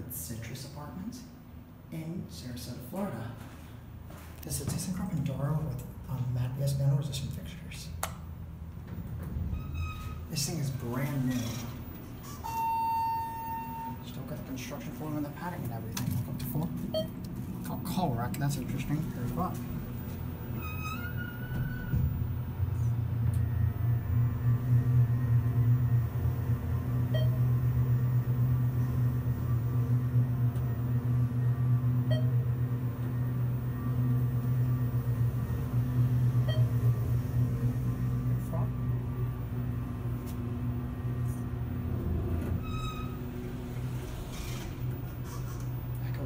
with Citrus Apartments in Sarasota, Florida. This is a ThyssenKrupp Enduro with matte ESPN resistant fixtures. This thing is brand new. Still got the construction form and the padding and everything. Look up to full. Called Call Rack, that's interesting. Very well.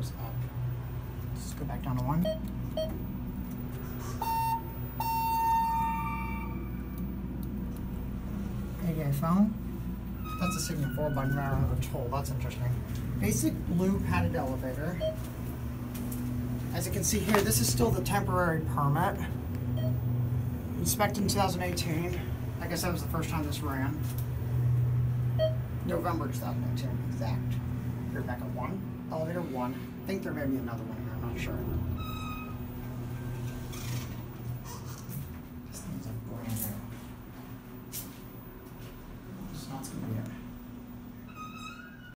Up. Let's go back down to 1. ADI phone. That's a Sigma 4-button rather than a toll. That's interesting. Basic blue padded elevator. As you can see here, this is still the temporary permit. Inspected in 2018. Like I said, it was the first time this ran. November 2018, exact. We're back at 1. Elevator 1. I think there may be another one here, I'm not sure.